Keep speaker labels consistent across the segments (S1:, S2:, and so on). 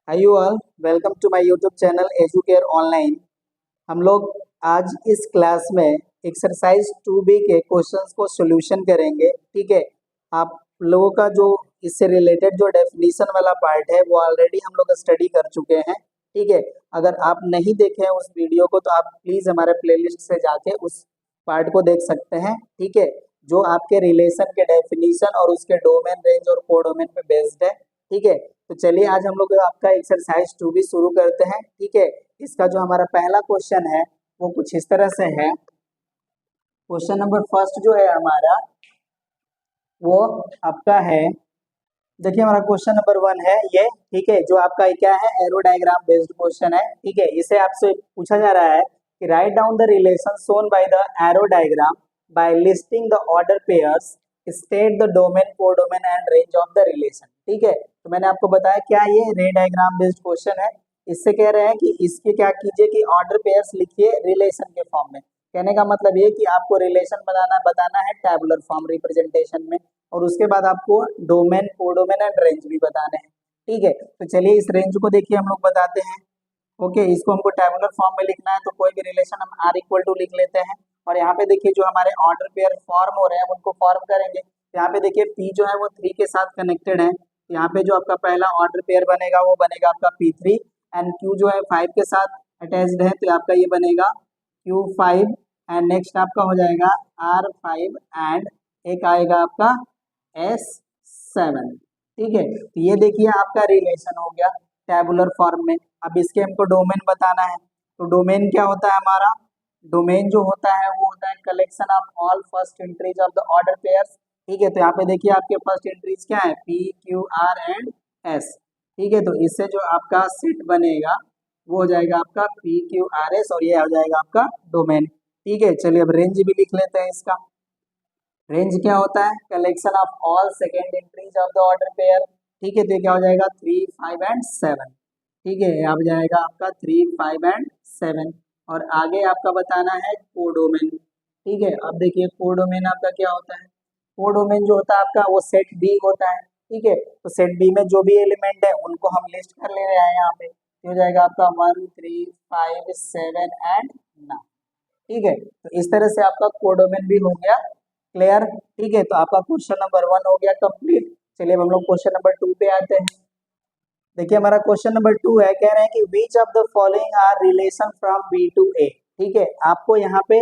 S1: Hi you all, welcome to my YouTube channel Educare online. हम लोग आज इस क्लास में एक्सरसाइज 2B के क्वेश्चंस को सॉल्यूशन करेंगे। ठीक है, आप लोगों का जो इससे रिलेटेड जो डेफिनेशन वाला पार्ट है वो ऑलरेडी हम लोग स्टडी कर चुके हैं। ठीक है, अगर आप नहीं देखे हैं उस वीडियो को तो आप प्लीज़ हमारे प्लेलिस्ट से जाके उस पार्ट को देख सकते हैं। ठीक है, जो आपके रिलेशन के डेफिनेशन और उसके डोमेन रेंज और कोडोमेन पे बेस्ड है। ठीक है, तो चलिए आज हम लोग आपका एक्सरसाइज 2B शुरू करते हैं। ठीक है, इसका जो हमारा पहला क्वेश्चन है वो कुछ इस तरह से है। क्वेश्चन नंबर फर्स्ट जो है हमारा वो आपका है, देखिए हमारा क्वेश्चन नंबर 1 है ये। ठीक है, जो आपका क्या है, एरो डायग्राम बेस्ड क्वेश्चन है। ठीक है, इसे आपसे पूछा जा रहा है कि write down the relation shown by the arrow diagram by listing the order pairs, state the domain codomain and range of the relation. ठीक है, तो मैंने आपको बताया क्या ये रे डायग्राम बेस्ड क्वेश्चन है। इससे कह रहे हैं कि इसके क्या कीजिए कि ऑर्डर पेयर्स लिखिए रिलेशन के फॉर्म में। कहने का मतलब ये कि आपको रिलेशन बताना है टैबुलर फॉर्म रिप्रेजेंटेशन में, और उसके बाद आपको डोमेन कोडोमेन एंड रेंज भी बताने हैं। ठीक है, तो चलिए इस रेंज को देखिए हम लोग बताते हैं। ओके, इसको हमको टैबुलर फॉर्म में लिखना है तो कोई भी रिलेशन हम आर इक्वल टू लिख लेते हैं। और यहाँ पे देखिए जो हमारे ऑर्डर पेयर फॉर्म हो रहे हैं उनको फॉर्म करेंगे। यहाँ पे देखिए पी जो है वो 3 के साथ कनेक्टेड है। यहाँ पे जो आपका पहला ऑर्डर पेयर बनेगा वो बनेगा आपका P3, एंड क्यू जो है 5 के साथ अटैच्ड है तो आपका ये बनेगा Q5, एंड नेक्स्ट आपका हो जाएगा R5, एंड एक आएगा आपका S7। ठीक है, तो ये देखिए आपका रिलेशन हो गया टैबुलर फॉर्म में। अब इसके हमको डोमेन बताना है, तो डोमेन क्या होता है हमारा, डोमेन जो होता है वो होता है collection of all first entries of the order pairs. ठीक है, तो यहाँ पे देखिए आपके फर्स्ट एंट्रीज क्या है, P Q R and S। ठीक है, तो इससे जो आपका सेट बनेगा वो हो जाएगा आपका P Q R S, और ये हो जाएगा आपका डोमेन। ठीक है, चलिए अब रेंज भी लिख लेते हैं इसका। रेंज क्या होता है, collection of all second entries of the order pair. ठीक है, तो ये क्या हो जाएगा 3, 5 एंड 7। ठीक है, अब जाएगा आपका 3, 5 एंड 7, और आगे आपका बताना है कोडोमेन। ठीक है, अब देखिए कोडोमेन आपका क्या होता है, कोडोमेन जो होता है आपका वो सेट बी होता है। ठीक है, तो सेट बी में जो भी एलिमेंट है उनको हम लिस्ट कर ले रहे हैं यहाँ पे, ये हो जाएगा आपका 1, 3, 5, 7 एंड 9। ठीक है, तो इस तरह से आपका कोडोमेन भी हो गया क्लियर। ठीक है, तो आपका क्वेश्चन नंबर 1 हो गया कंप्लीट। चलिए अब हम लोग क्वेश्चन नंबर 2 पे आते हैं। देखिए हमारा क्वेश्चन नंबर 2 है, कह रहे हैं कि which of the following are relation from B to A. ठीक है, आपको यहाँ पे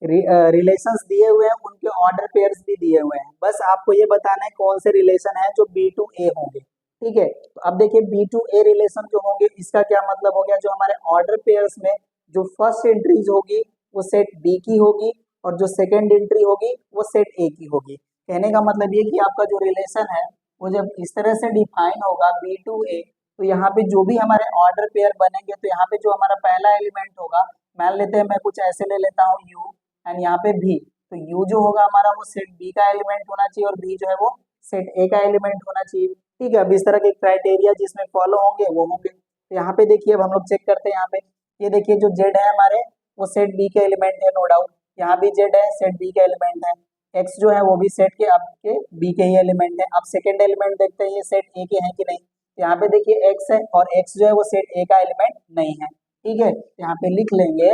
S1: रिलेशंस दिए हुए हैं, उनके ऑर्डर पेयर्स भी दिए हुए हैं, बस आपको ये बताना है कौन से रिलेशन है जो बी टू ए होंगे। ठीक है, तो अब देखिए बी टू ए रिलेशन जो होंगे इसका क्या मतलब हो गया, जो हमारे ऑर्डर पेयर्स में जो फर्स्ट एंट्रीज होगी वो सेट बी की होगी, और जो सेकेंड एंट्री होगी वो सेट ए की होगी। कहने का मतलब ये कि आपका जो रिलेशन है वो जब इस तरह से डिफाइन होगा बी टू ए, तो यहाँ पे जो भी हमारे ऑर्डर पेयर बनेंगे तो यहाँ पे जो हमारा पहला एलिमेंट होगा, मान लेते हैं मैं कुछ ऐसे ले लेता हूँ यू, एंड यहाँ पे भी, तो यू जो होगा हमारा वो सेट बी का एलिमेंट होना चाहिए, और बी जो है वो सेट ए का एलिमेंट होना चाहिए। ठीक है, अब इस तरह के क्राइटेरिया जिसमें फॉलो होंगे वो होंगे। तो यहाँ पे देखिए अब हम लोग चेक करते हैं। यहाँ पे ये देखिए जो जेड है हमारे वो सेट बी के एलिमेंट है, नो डाउट। यहाँ भी जेड है, सेट बी का एलिमेंट है। एक्स जो है वो भी सेट के आपके बी के ही एलिमेंट है। अब सेकेंड एलिमेंट देखते हैं ये सेट ए के हैं कि नहीं। यहाँ पे देखिए एक्स है, और एक्स जो है वो सेट ए का एलिमेंट नहीं है। ठीक है, यहाँ पे लिख लेंगे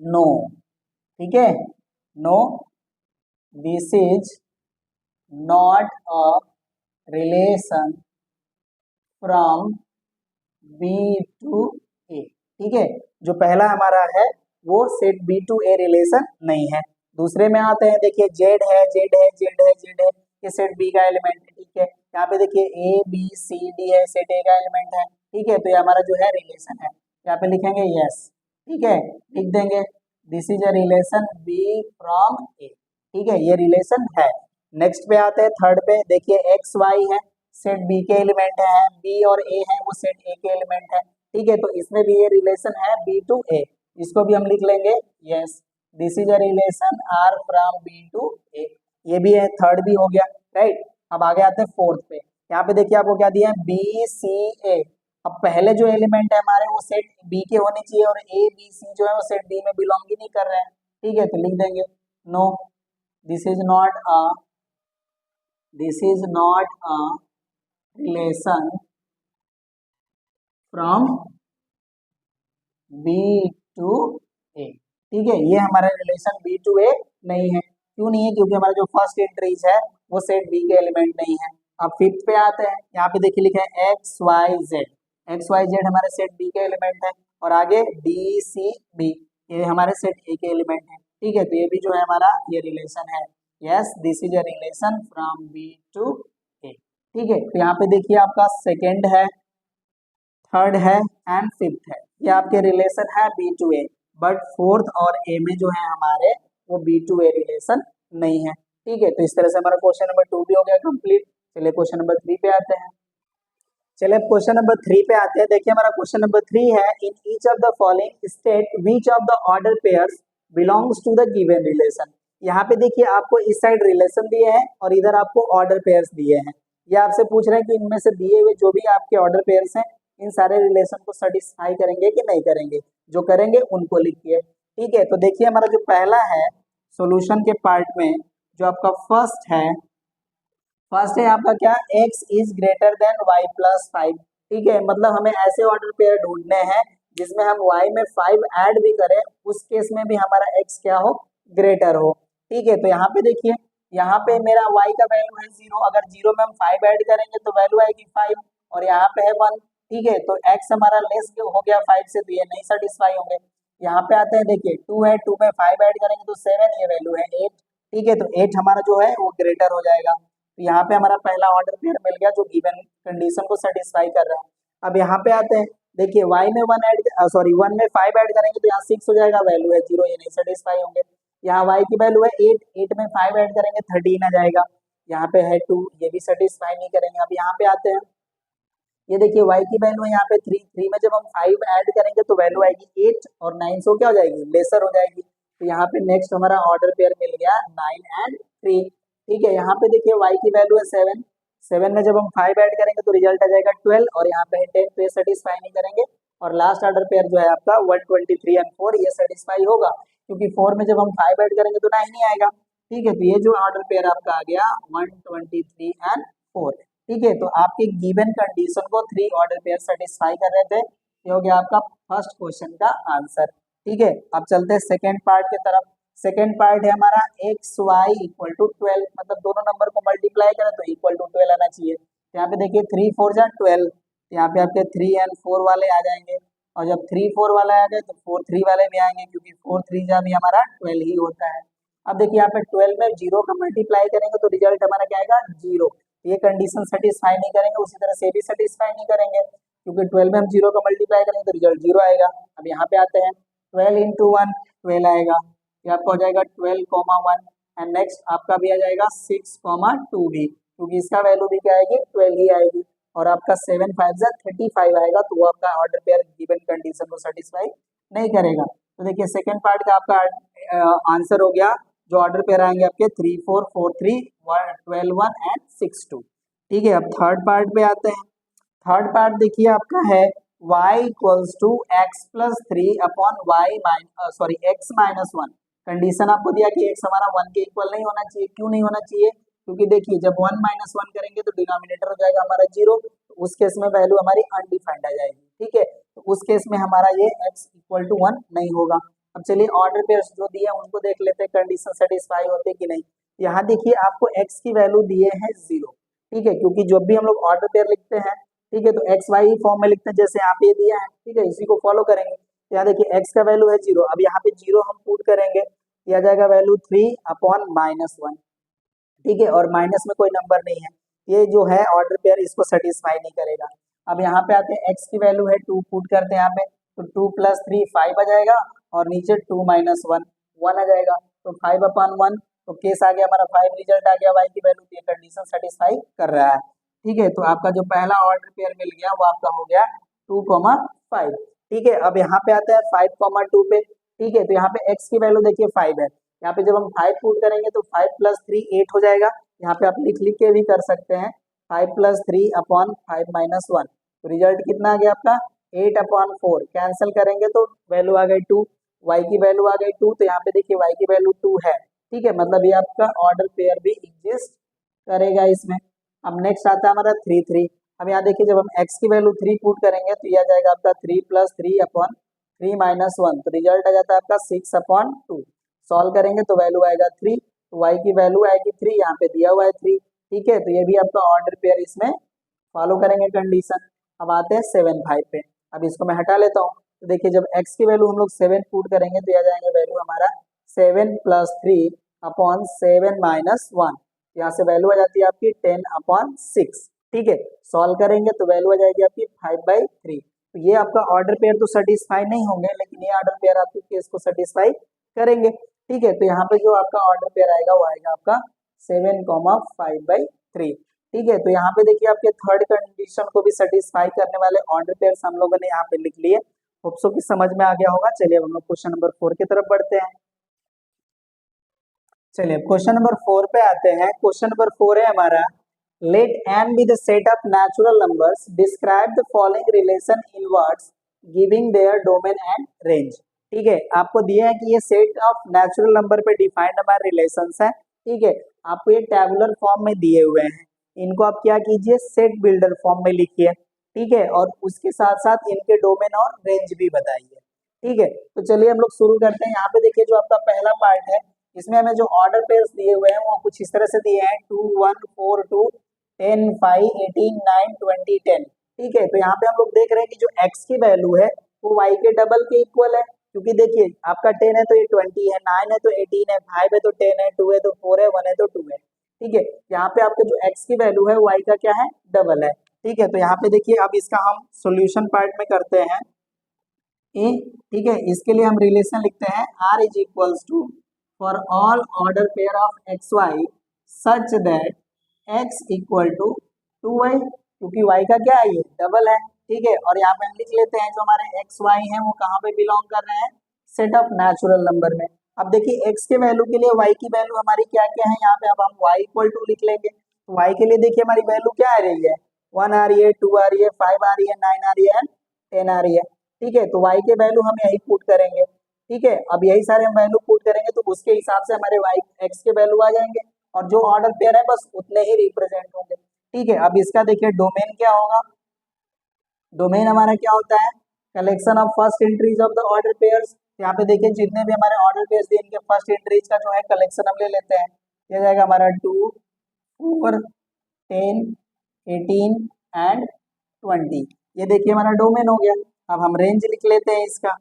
S1: नो। ठीक है, no, this is not a relation from B to A. ठीक है, जो पहला हमारा है वो set B to A relation नहीं है। दूसरे में आते हैं, देखिए जेड है, जेड है, जेड है, जेड है, ये सेट बी का एलिमेंट है। ठीक है, यहाँ पे देखिए ए बी सी डी है, सेट ए का एलिमेंट है। ठीक है, तो ये हमारा जो है रिलेशन है, यहाँ पे लिखेंगे यस। ठीक है, लिख देंगे this is a relation B from A. ठीक है, ये रिलेशन है। नेक्स्ट पे आते हैं थर्ड पे, देखिए एक्स वाई है, सेट बी के एलिमेंट है, बी और ए है वो सेट ए के एलिमेंट है। ठीक है, तो इसमें भी ये रिलेशन है बी टू ए, इसको भी हम लिख लेंगे yes, this is a relation R from B to A. ये भी है, थर्ड भी हो गया राइट। अब आगे आते हैं फोर्थ पे। यहाँ पे देखिए आपको क्या दिया है, बी सी ए। अब पहले जो एलिमेंट है हमारे वो सेट बी के होने चाहिए, और ए बी सी जो है वो सेट बी में बिलोंग ही नहीं कर रहे हैं। ठीक है, तो लिख देंगे no, this is not a, this is not a relation from B to A. ठीक है, ये हमारा रिलेशन बी टू ए नहीं है। क्यों नहीं है? क्योंकि हमारा जो फर्स्ट इंट्रीज है वो सेट बी के एलिमेंट नहीं है। अब फिफ्थ पे आते हैं, यहाँ पे देखिए लिखा है x y z. X y z हमारे सेट बी के एलिमेंट है, और आगे डी सी बी ये हमारे सेट ए के एलिमेंट है। ठीक है, तो ये भी जो है हमारा ये रिलेशन है। Yes, this is a relation from B to A. ठीक है, तो यहाँ पे देखिए आपका सेकेंड है, थर्ड है एंड फिफ्थ है, ये आपके रिलेशन है B to A. But fourth और ए में जो है हमारे वो बी टू ए रिलेशन नहीं है। ठीक है, तो इस तरह से हमारा क्वेश्चन नंबर 2 भी हो गया कंप्लीट। चलिए क्वेश्चन नंबर 3 पे आते हैं। चलिए क्वेश्चन नंबर 3 पे आते हैं। देखिए हमारा क्वेश्चन नंबर 3 है, in each of the following state which of the order pairs belongs to the given relation. यहाँ पे देखिए आपको इस साइड रिलेशन दिए हैं और इधर आपको ऑर्डर पेयर्स दिए हैं। ये आपसे पूछ रहे हैं कि इनमें से दिए हुए जो भी आपके ऑर्डर पेयर्स हैं इन सारे रिलेशन को सेटिस्फाई करेंगे कि नहीं करेंगे। जो करेंगे उनको लिखिए। ठीक है, तो देखिए हमारा जो पहला है सॉल्यूशन के पार्ट में, जो आपका फर्स्ट है आपका क्या, x is greater then y plus 5। ठीक है, मतलब हमें ऐसे ऑर्डर पेयर ढूंढने हैं जिसमें हम y में 5 ऐड भी करें, उस केस में भी हमारा x क्या हो, ग्रेटर हो। ठीक है, तो यहाँ पे देखिए, यहाँ पे मेरा y का वैल्यू है 0, अगर 0 में हम 5 ऐड करेंगे तो वैल्यू आएगी 5, और यहाँ पे है 1। ठीक है, तो x हमारा लेस हो गया 5 से, तो ये नहीं सेटिस्फाई होंगे। यहाँ पे आते हैं, देखिए 2 है, 2 में 5 ऐड करेंगे तो 7, ये वैल्यू है 8। ठीक है, तो 8 हमारा जो है वो ग्रेटर हो जाएगा। तो यहाँ पे हमारा पहला ऑर्डर पेयर मिल गया जो गिवन कंडीशन को सेटिस्फाई कर रहा है। अब यहाँ पे आते हैं, देखिए y में 1 में 5 ऐड करेंगे तो यहाँ 6 हो जाएगा, वैल्यू है 0, ये नहीं सेटिस्फाई होंगे। यहाँ y की वैल्यू है 8, 8 में 5 ऐड करेंगे 13 आ जाएगा। यहाँ पे है 2, ये भी सेटिस्फाई नहीं करेंगे। अब यहाँ पे आते हैं, ये देखिए y की वैल्यू है यहाँ पे 3, 3 में जब हम 5 ऐड करेंगे तो वैल्यू आएगी 8, और 9 से क्या हो जाएगी, लेसर हो जाएगी। तो यहाँ पे नेक्स्ट हमारा ऑर्डर पेयर मिल गया 9 एंड 3। ठीक है, यहाँ पे देखिए y की वैल्यू है 7, 7 में जब हम 5 ऐड करेंगे तो रिजल्ट आ जाएगा 12, और यहाँ पे है 10, तो ये सेटिस्फाई नहीं करेंगे। और लास्ट ऑर्डर पेयर जो है आपका 123 एंड 4, ये सेटिस्फाई होगा, क्योंकि 4 में जब हम 5 ऐड करेंगे तो 9 ही आएगा। ठीक है, तो ये जो ऑर्डर पेयर आपका आ गया 123 एंड 4। ठीक है, तो आपके गिवन कंडीशन को 3 ऑर्डर पेयर सेटिस्फाई कर रहे थे। ये हो गया आपका फर्स्ट क्वेश्चन का आंसर। ठीक है, अब चलते हैं सेकेंड पार्ट की तरफ। सेकेंड पार्ट है हमारा एक्स वाई इक्वल टू 12, मतलब दोनों नंबर को मल्टीप्लाई करें तो इक्वल टू 12 आना चाहिए। तो यहाँ पे देखिए 3 4 जा 12, यहाँ पे आपके 3 एंड 4 वाले आ जाएंगे, और जब 3 4 वाले आ गए तो 4 3 वाले भी आएंगे, क्योंकि 4 3 जा भी हमारा 12 ही होता है। अब देखिए यहाँ पे 12 में 0 का मल्टीप्लाई करेंगे तो रिजल्ट हमारा क्या आएगा, 0। ये कंडीशन सेटिस्फाई नहीं करेंगे, उसी तरह से भी सेटिस्फाई नहीं करेंगे, क्योंकि 12 में हम 0 का मल्टीप्लाई करेंगे तो रिजल्ट 0 आएगा। अब यहाँ पे आते हैं, 12 इंटू 1 12 आएगा, ये आपका हो जाएगा 12, 1, एंड नेक्स्ट आपका भी आ जाएगा 6, 2 भी, क्योंकि इसका वैल्यू भी क्या आएगी, 12 ही आएगी। और आपका 7 5 35 आएगा, तो वो आपका ऑर्डर पेयर गिवन कंडीशन को सेटिस्फाई नहीं करेगा। तो देखिए सेकेंड पार्ट का आपका आंसर हो गया, जो ऑर्डर पेयर आएंगे आपके 3 4 4 3 12 1 एंड 6 2। ठीक है, अब थर्ड पार्ट पे आते हैं। थर्ड पार्ट देखिए आपका है y equals to x plus 3 upon x minus 1। Condition आपको दिया कि x हमारा 1 के इक्वल नहीं होना चाहिए। क्यों नहीं होना चाहिए? क्योंकि देखिए जब 1 माइनस 1 करेंगे तो डिनोमिनेटर हो जाएगा हमारा 0, तो उस केस में वैल्यू हमारी अनडिफाइंड आ जाएगी। ठीक है, तो उस केस में हमारा ये x इक्वल टू 1 नहीं होगा। अब चलिए ऑर्डर पेयर्स जो दिए हैं उनको देख लेते हैं, कंडीशन सेटिस्फाई होते कि नहीं। यहाँ देखिए आपको x की वैल्यू दिए हैं 0। ठीक है, क्योंकि जब भी हम लोग ऑर्डर पेयर लिखते हैं, ठीक है, तो एक्स वाई फॉर्म में लिखते हैं जैसे यहाँ पे दिया है। ठीक है, इसी को फॉलो करेंगे। तो यहाँ देखिए एक्स का वैल्यू है 0, अब यहाँ पे 0 हम पुट करेंगे, दिया जाएगा वैल्यू 3 अपॉन माइनस 1। ठीक है, और माइनस में कोई नंबर नहीं है, ये जो है ऑर्डर पेयर इसको सेटिस्फाई नहीं करेगा। अब यहाँ पे आते हैं, एक्स की वैल्यू है 2, पुट करते हैं यहाँ पे, तो 2 प्लस 3 5 आ जाएगा, और नीचे 2 माइनस 1 1 आ जाएगा, तो 5 अपॉन 1, तो केस आ गया हमारा 5, रिजल्ट आ गया वाई की वैल्यू, ये कंडीशन सेटिस्फाई कर रहा है। ठीक है, तो आपका जो पहला ऑर्डर पेयर मिल गया वो आपका हो गया 2, 5। ठीक है, अब यहाँ पे आता है 5, 2 पे। ठीक है, तो यहाँ पे x की वैल्यू देखिए 5 है, यहाँ पे जब हम 5 पुट करेंगे तो 5 प्लस 3 8 हो जाएगा। यहाँ पे आप लिख लिख के भी कर सकते हैं, 5 प्लस 3 अपॉन 5 माइनस 1, तो रिजल्ट कितना आ गया आपका 8 अपॉन 4। कैंसिल करेंगे तो वैल्यू आ गई 2, y की वैल्यू आ गई 2, तो यहाँ पे देखिए y की वैल्यू 2 है। ठीक है, मतलब ये आपका ऑर्डर पेयर भी एग्जिस्ट करेगा इसमें। अब नेक्स्ट आता है हमारा 3 3। अब यहाँ देखिए जब हम x की वैल्यू 3 पुट करेंगे तो यह आ जाएगा आपका 3 + 3/3 - 1, तो रिजल्ट आ जाता है आपका 6/2। सॉल्व करेंगे तो वैल्यू आएगा 3, तो y की वैल्यू आएगी 3, यहाँ पे दिया हुआ है 3। ठीक है, तो ये भी आपका ऑर्डर पेयर इसमें फॉलो करेंगे कंडीशन। अब आते हैं 7 5 पे। अब इसको मैं हटा लेता हूँ। तो देखिए जब x की वैल्यू हम लोग 7 पुट करेंगे तो यह आ जाएगा वैल्यू हमारा 7 + 3/7 - 1। यहाँ से वैल्यू आ जाती है आपकी 10/6। ठीक है, सॉल्व करेंगे तो वैल्यू आ जाएगी आपकी 5/3। तो ये आपका ऑर्डर पेयर तो सेटिस्फाई नहीं होंगे, लेकिन ये ऑर्डर पेयर आपके केस को सेटिस्फाई करेंगे। ठीक है, तो यहाँ पे जो आपका ऑर्डर पेयर आएगा वो आएगा आपका 7,5/3। ठीक है, तो यहाँ पे देखिए आपके थर्ड कंडीशन को भी सेटिस्फाई करने वाले ऑर्डर पेयर्स हम लोगों ने यहाँ पे लिख लिए। होप्सो की समझ में आ गया होगा। चलिए अब हम लोग क्वेश्चन नंबर 4 की तरफ बढ़ते हैं। चलिए क्वेश्चन नंबर 4 पे आते हैं। क्वेश्चन नंबर 4 है हमारा, late n be the set of natural numbers, describe the following relation in words giving their domain and range। ठीक है, आपको दिया है कि ये सेट ऑफ नेचुरल नंबर पे डिफाइंड हमारे रिलेशंस है। ठीक है, आपको ये टेबुलर फॉर्म में दिए हुए हैं, इनको आप क्या कीजिए, सेट बिल्डर फॉर्म में लिखिए। ठीक है, और उसके साथ साथ इनके डोमेन और रेंज भी बताइए। ठीक है, तो चलिए हम लोग शुरू करते हैं। यहाँ पे देखिए जो आपका पहला पार्ट है, इसमें हमें जो ऑर्डर पेयर्स दिए हुए हैं वो कुछ इस तरह से दिए हैं, 2 1 4 2 10 5 18 9 20 10। ठीक है, तो यहाँ पे हम लोग देख रहे हैं कि जो x की वैल्यू है वो y के डबल के इक्वल है, क्योंकि देखिए आपका 10 है तो ये 20 है, 9 है तो 18 है, 5 है तो 10 है, 2 है तो 4 है, 1 है तो 2 है। ठीक है, यहाँ पे आपके जो x की वैल्यू है y का क्या है, डबल है। ठीक है, तो यहाँ पे देखिए अब इसका हम सोल्यूशन पार्ट में करते हैं। ठीक है, इसके लिए हम रिलेशन लिखते हैं r is equals to for all order pair of x y such that x equal to 2y, क्योंकि y का क्या है, ये डबल है। ठीक है, और यहाँ पे हम लिख लेते हैं जो हमारे एक्स वाई हैं वो कहाँ पे बिलोंग कर रहे हैं, सेट ऑफ नेचुरल नंबर में। अब देखिए x के वैल्यू के लिए y की वैल्यू हमारी क्या क्या है, यहाँ पे अब हम y इक्वल टू लिख लेंगे। तो y के लिए देखिए हमारी वैल्यू क्या आ रही है, 1 आ रही है, 2 आ रही है, 5 आ रही है, 9 आ रही है, 10 आ रही है। ठीक है, तो y के वैल्यू हम यही पुट करेंगे। ठीक है, अब यही सारे हम वैल्यू पुट करेंगे तो उसके हिसाब से हमारे y x के वैल्यू आ जाएंगे, और जो ऑर्डर पेयर है बस उतने ही रिप्रेजेंट होंगे। ठीक है, अब इसका देखिए डोमेन क्या होगा। डोमेन हमारा क्या होता है, collection of first entries of the order pairs. यहाँ पे देखिए जितने भी हमारे ऑर्डर पेयर्स दिए इनके फर्स्ट एंट्रीज का जो है कलेक्शन हम ले लेते हैं। ये जाएगा हमारा 2 4 10 18 एंड 20। ये देखिए हमारा डोमेन हो गया। अब हम रेंज लिख लेते हैं इसका।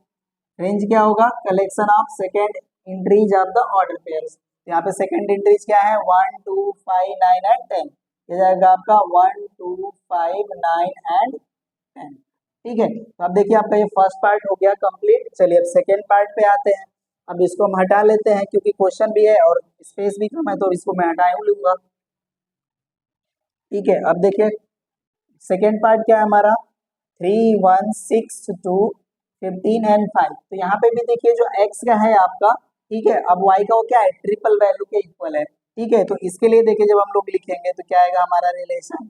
S1: रेंज क्या होगा, collection of second entries of the order pairs. यहाँ पे सेकेंड एंट्रीज क्या है, 1 2 5 9 एंड 10। ये जाएगा आपका 1 2 5 9 एंड 10। ठीक है, तो अब देखिए आपका ये फर्स्ट पार्ट हो गया कंप्लीट। चलिए अब सेकेंड पार्ट पे आते हैं। अब इसको हम हटा लेते हैं क्योंकि क्वेश्चन भी है और स्पेस भी कम है, तो इसको मैं हटा लूंगा। ठीक है, अब देखिए सेकेंड पार्ट क्या है हमारा, 3 1 6 2 15 एंड 5। तो यहाँ पे भी देखिए जो x का है आपका, ठीक है, अब y का वो क्या है, ट्रिपल वैल्यू के इक्वल है। ठीक है, तो इसके लिए देखिए जब हम लोग लिखेंगे तो क्या आएगा हमारा relation,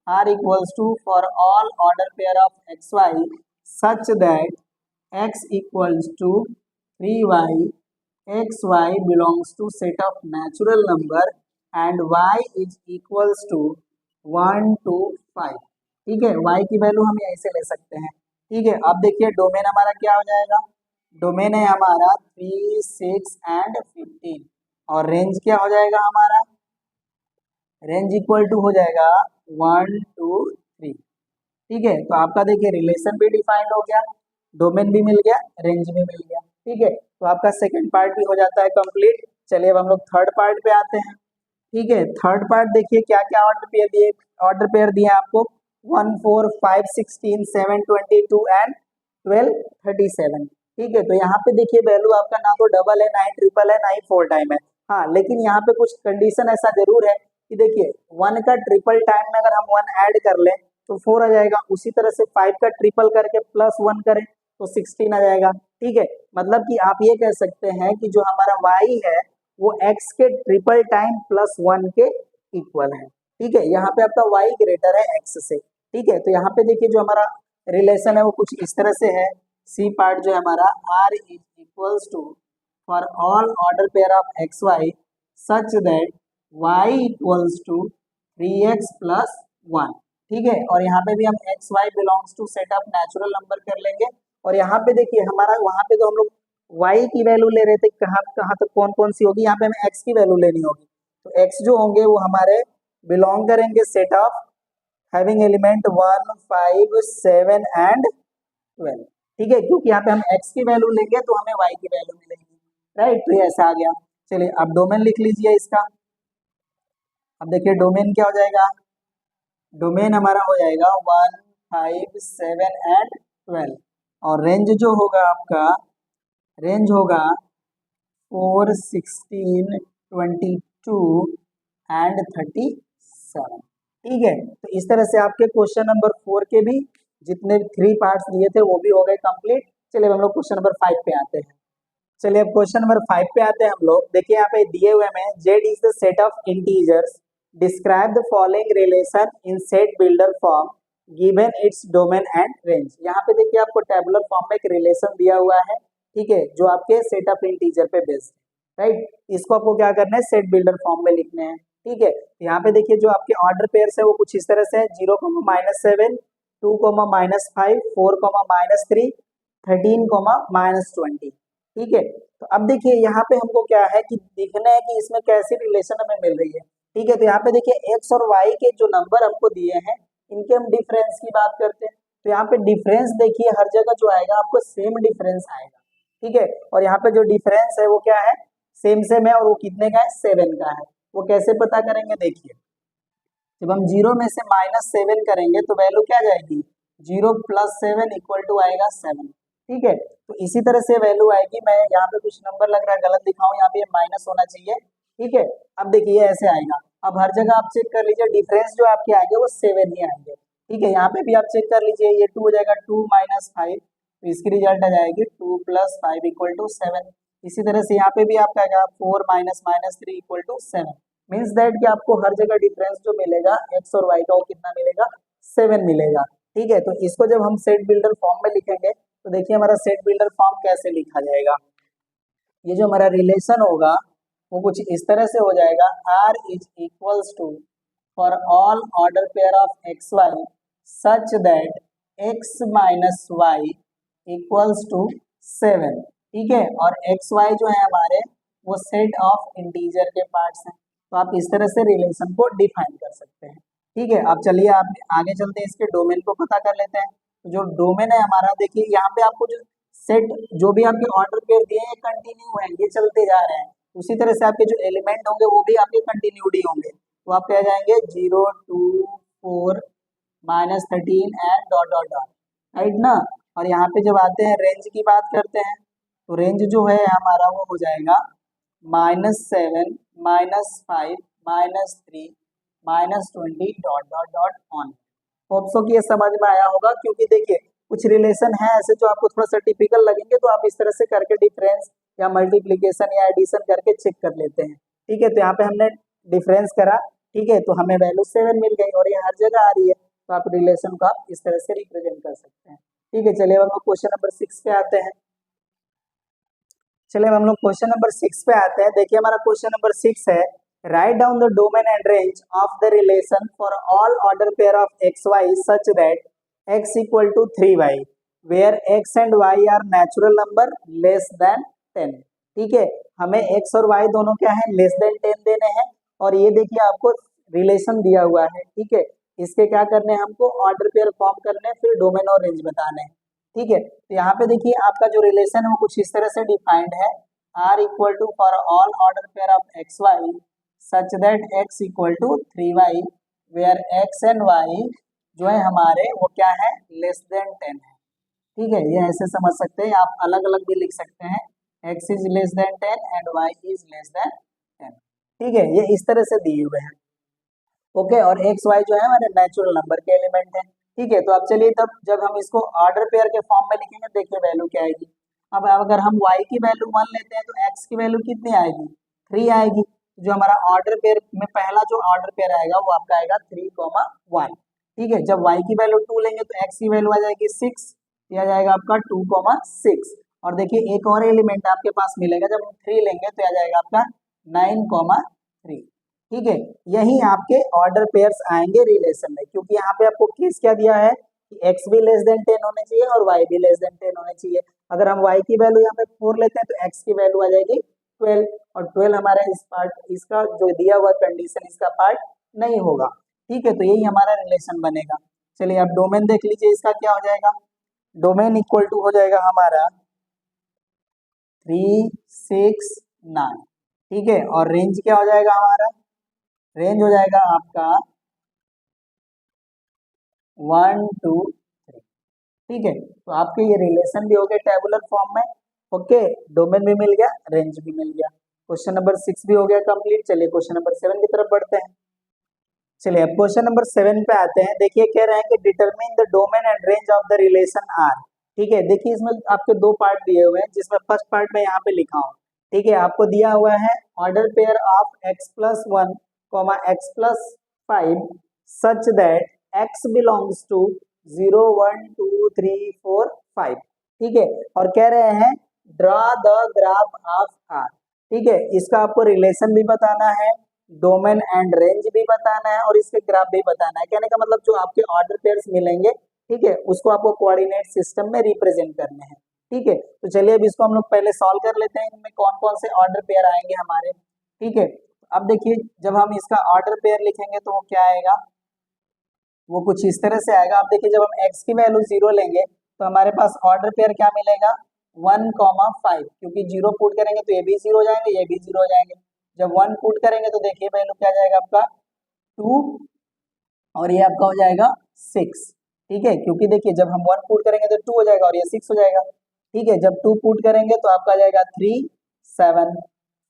S1: r equals to for all order pair of x y such that x equals to 3y x y belongs to set of natural number and y is equals to 1 2 5। ठीक है, y की value हम यहीं से ले सकते हैं। ठीक है, अब देखिए डोमेन हमारा क्या हो जाएगा, डोमेन है हमारा 3 6 एंड 15, और रेंज क्या हो जाएगा हमारा, रेंज इक्वल टू हो जाएगा 1 2 3। ठीक है, तो आपका देखिए रिलेशन भी डिफाइंड हो गया, डोमेन भी मिल गया, रेंज भी मिल गया। ठीक है, तो आपका सेकंड पार्ट भी हो जाता है कंप्लीट। चलिए अब हम लोग थर्ड पार्ट पे आते हैं। ठीक है, थर्ड पार्ट देखिए क्या क्या ऑर्डर पेयर दिए आपको, 1 4 5 16 7 22 एंड 12 37। ठीक है, तो यहाँ पे देखिए वैल्यू आपका ना तो डबल है, ना ही ट्रिपल है, ना ही 4 टाइम है। हाँ, लेकिन यहाँ पे कुछ कंडीशन ऐसा जरूर है कि देखिए 1 का ट्रिपल टाइम में अगर हम 1 ऐड कर लें तो 4 आ जाएगा, उसी तरह से 5 का ट्रिपल करके प्लस 1 करें तो 16 आ जाएगा। ठीक है, मतलब कि आप ये कह सकते हैं कि जो हमारा y है वो x के ट्रिपल टाइम प्लस 1 के इक्वल है। ठीक है, यहाँ पे आपका y ग्रेटर है x से। ठीक है, तो यहाँ पे देखिए जो हमारा रिलेशन है वो कुछ इस तरह से है। सी पार्ट जो है हमारा, r is equals to for all order pair of x y such that y equals to 3x plus 1। ठीक है। और यहाँ पे भी हम x y belongs to set of natural number कर लेंगे। और यहाँ पे देखिए हमारा वहाँ पे तो हम लोग वाई की वैल्यू ले रहे थे, कहाँ कहाँ तक कौन कौन सी होगी, यहाँ पे हमें एक्स की वैल्यू लेनी होगी। तो एक्स जो होंगे वो हमारे बिलोंग करेंगे set of having element 1, 5, 7 and 12। ठीक है, क्योंकि यहाँ पे हम एक्स की वैल्यू लेंगे तो हमें वाई की वैल्यू मिलेगी, राइट। तो ये ऐसा आ गया। चलिए अब डोमेन लिख लीजिए इसका। अब देखिए डोमेन क्या हो जाएगा, डोमेन हमारा हो जाएगा 1, 5, 7 एंड 12। और रेंज जो होगा आपका, रेंज होगा 4, 16, 22 एंड 37। ठीक है, तो इस तरह से आपके क्वेश्चन नंबर 4 के भी जितने 3 पार्ट्स दिए थे वो भी हो गए कंप्लीट। चलिए अब हम लोग क्वेश्चन नंबर 5 पे आते हैं। चलिए अब क्वेश्चन नंबर 5 पे आते हैं हम लोग। देखिए यहाँ पे दिए हुए में Z is the set of integers, describe the following relation in set builder form given its domain and range. यहाँ पे देखिए आपको टेबुलर फॉर्म में एक रिलेशन दिया हुआ है, ठीक है, जो आपके सेट ऑफ इंटीजर पे बेस्ड, राइट। इसको आपको क्या करना है, सेट बिल्डर फॉर्म में लिखने हैं। ठीक है, यहाँ पे देखिए जो आपके ऑर्डर पेयर्स है वो कुछ इस तरह से है, 0, -7, 2, -5, 4, -3, 13, -20। ठीक है, तो अब देखिए यहाँ पे हमको क्या है कि देखना है कि इसमें कैसी रिलेशन हमें मिल रही है। ठीक है, तो यहाँ पे देखिए एक्स और वाई के जो नंबर हमको दिए हैं इनके हम डिफरेंस की बात करते हैं। तो यहाँ पे डिफरेंस देखिए हर जगह जो आएगा आपको सेम डिफरेंस आएगा। ठीक है, और यहाँ पे जो डिफरेंस है वो क्या है, सेम सेम है, और वो कितने का है, 7 का है। वो कैसे पता करेंगे, देखिए जब हम 0 में से -7 करेंगे तो वैल्यू क्या जाएगी, 0 + 7 = आएगा 7। ठीक है, तो इसी तरह से वैल्यू आएगी। मैं यहाँ पे कुछ नंबर लग रहा है गलत दिखाऊं, यहाँ पे माइनस होना चाहिए। ठीक है, अब देखिए ऐसे आएगा। अब हर जगह आप चेक कर लीजिए डिफरेंस जो आपके आएंगे वो 7 ही आएंगे। ठीक है, यहाँ पे भी आप चेक कर लीजिए, ये 2 हो जाएगा, 2 - 5, तो इसकी रिजल्ट आ जाएगी 2 + 5 = 7। इसी तरह से यहाँ पे भी आपका आएगा 4 - -3 = 7। मीन्स दैट कि आपको हर जगह डिफरेंस जो मिलेगा एक्स और वाई का वो कितना मिलेगा, 7 मिलेगा। ठीक है, तो इसको जब हम सेट बिल्डर फॉर्म में लिखेंगे तो देखिए हमारा सेट बिल्डर फॉर्म कैसे लिखा जाएगा। ये जो हमारा रिलेशन होगा वो कुछ इस तरह से हो जाएगा, R is equals to for all order pair of x y such that x - y equals to 7। ठीक है, और एक्स वाई जो है हमारे वो सेट ऑफ इंटीजर के पार्ट्स हैं। तो आप इस तरह से रिलेशन को डिफाइन कर सकते हैं। ठीक है, अब चलिए आप आगे चलते हैं, इसके डोमेन को पता कर लेते हैं। तो जो डोमेन है हमारा, देखिए यहाँ पे आपको जो सेट जो भी आपके ऑर्डर पेयर दिए हैं कंटिन्यू है, ये चलते जा रहे हैं। उसी तरह से आपके जो एलिमेंट होंगे वो भी आपके कंटिन्यूटी होंगे। तो आप कह जाएंगे 0, 2, 4, -13 and dot dot dot, right ना। और यहाँ पे जब आते हैं रेंज की बात करते हैं, तो रेंज जो है हमारा वो हो जाएगा -7, -5, -3, -20 dot dot dot on. Hope so कि ये समझ में आया होगा, क्योंकि देखिए कुछ रिलेशन है ऐसे जो आपको थोड़ा सा टिपिकल लगेंगे, तो आप इस तरह से करके डिफरेंस या मल्टीप्लीकेशन या एडिशन करके चेक कर लेते हैं। ठीक है, तो यहाँ पे हमने डिफरेंस करा, ठीक है, तो हमें वैल्यू 7 मिल गई और ये हर जगह आ रही है, तो आप रिलेशन को आप इस तरह से रिप्रेजेंट कर सकते हैं। ठीक है, चलिए हम लोग क्वेश्चन नंबर 6 पे आते हैं। चलिए हम लोग क्वेश्चन नंबर 6 पे आते हैं। देखिए हमारा क्वेश्चन नंबर 6 है, write down the domain and range of the relation for all order pair of x y such that x = 3y where x and y are natural number less than 10। ठीक है, हमें x और y दोनों क्या है, less than 10 देने हैं। और ये देखिए आपको रिलेशन दिया हुआ है। ठीक है, इसके क्या करने हैं, हमको ऑर्डर पेयर फॉर्म करने हैं, फिर डोमेन और रेंज बताने हैं। ठीक है, तो यहाँ पे देखिए आपका जो रिलेशन है वो कुछ इस तरह से डिफाइंड है, R = for all order pair of x y such that x = 3y where x and y जो है हमारे वो क्या है, लेस देन 10 है। ठीक है, ये ऐसे समझ सकते हैं, आप अलग अलग भी लिख सकते हैं, x is less than 10 and y is less than 10। ठीक है, ये इस तरह से दिए हुए हैं। ओके, और एक्स वाई जो है हमारे नेचुरल नंबर के एलिमेंट है। ठीक है, तो अब चलिए तब जब हम इसको ऑर्डर पेयर के फॉर्म में लिखेंगे, देखिए वैल्यू क्या आएगी। अब अगर हम y की वैल्यू 1 लेते हैं तो x की वैल्यू कितनी आएगी, 3 आएगी। जो हमारा ऑर्डर पेयर में पहला जो ऑर्डर पेयर आएगा वो आपका आएगा 3, 1। ठीक है, जब y की वैल्यू 2 लेंगे तो x की वैल्यू आ जाएगी 6, यह आ जाएगा आपका 2, 6। और देखिए एक और एलिमेंट आपके पास मिलेगा, जब हम 3 लेंगे तो आ जाएगा आपका 9, 3। ठीक है, यही आपके ऑर्डर पेयर्स आएंगे रिलेशन में, क्योंकि यहाँ पे आपको केस क्या दिया है कि x भी लेस देन 10 होने चाहिए और y भी लेस देन 10 होने चाहिए। अगर हम y की वैल्यू यहाँ पे 4 लेते हैं तो x की वैल्यू आ जाएगी 12, और 12 हमारा इस पार्ट, इसका जो दिया हुआ कंडीशन इसका पार्ट नहीं होगा। ठीक है, तो यही हमारा रिलेशन बनेगा। चलिए अब डोमेन देख लीजिए, इसका क्या हो जाएगा, डोमेन इक्वल टू हो जाएगा हमारा 3 6 9। ठीक है, और रेंज क्या हो जाएगा हमारा, रेंज हो जाएगा आपका 1 2 3। ठीक है, तो आपके ये रिलेशन भी हो गए टेबुलर फॉर्म में। ओके, डोमेन भी मिल गया, रेंज भी मिल गया। क्वेश्चन नंबर 6 भी हो गया कंप्लीट। चलिए क्वेश्चन नंबर 7 की तरफ बढ़ते हैं। चलिए अब क्वेश्चन नंबर 7 पे आते हैं। देखिए कह रहे हैं कि determine the domain and range of the relation R. ठीक है, देखिए इसमें आपके दो पार्ट दिए हुए हैं, जिसमें फर्स्ट पार्ट में यहाँ पे लिखा हूँ। ठीक है, आपको दिया हुआ है order pair of x+1, x+5 such that x belongs to 0 1 2 3 4 5। ठीक है, और कह रहे हैं draw the graph of R. ठीक है, इसका आपको रिलेशन भी बताना है, डोमेन एंड रेंज भी बताना है, और इसके ग्राफ भी बताना है। कहने का मतलब जो आपके ऑर्डर पेयर्स मिलेंगे, ठीक है, उसको आपको कोऑर्डिनेट सिस्टम में रिप्रेजेंट करने हैं। ठीक है, तो चलिए अब इसको हम लोग पहले सॉल्व कर लेते हैं, इनमें कौन कौन से ऑर्डर पेयर आएंगे हमारे। ठीक है, अब देखिए जब हम इसका ऑर्डर पेयर लिखेंगे तो वो क्या आएगा, वो कुछ इस तरह से आएगा। आप देखिए जब हम x की वैल्यू 0 लेंगे तो हमारे पास ऑर्डर पेयर क्या मिलेगा 1,5, क्योंकि 0 पुट करेंगे तो ये भी 0 हो जाएंगे, ये भी 0 हो जाएंगे। जब 1 पुट करेंगे तो देखिए वैल्यू क्या जाएगा आपका 2, और ये आपका हो जाएगा 6। ठीक है, क्योंकि देखिए जब हम 1 पुट करेंगे तो 2 हो जाएगा और ये 6 हो जाएगा। ठीक है, जब 2 पुट करेंगे तो आपका आ जाएगा 3 7,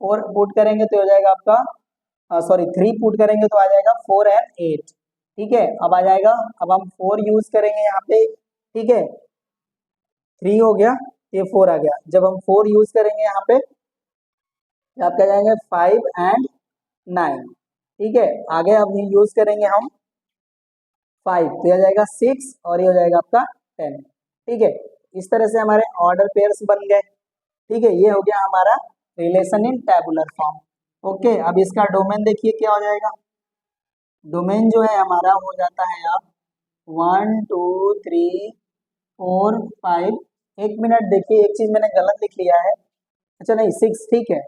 S1: 4 पुट करेंगे तो हो जाएगा आपका सॉरी 3 पुट करेंगे तो आ जाएगा 4 एंड 8। ठीक है, अब आ जाएगा, अब हम 4 यूज करेंगे यहाँ पे। ठीक है, 3 हो गया, ये 4 आ गया। जब हम 4 यूज करेंगे यहाँ पे तो आप क्या जाएंगे 5 एंड 9। ठीक है, आगे अब यूज करेंगे हम 5, तो ये आ जाएगा 6 और ये हो जाएगा आपका 10। ठीक है, इस तरह से हमारे ऑर्डर पेयर्स बन गए। ठीक है, ये हो गया हमारा relation in tabular form. Okay, अब इसका डोमेन देखिए क्या हो जाएगा, डोमेन जो है हमारा हो जाता है आप 1 2 3 4 5। एक मिनट देखिए, एक चीज मैंने गलत लिख लिया है। अच्छा नहीं 6, ठीक है,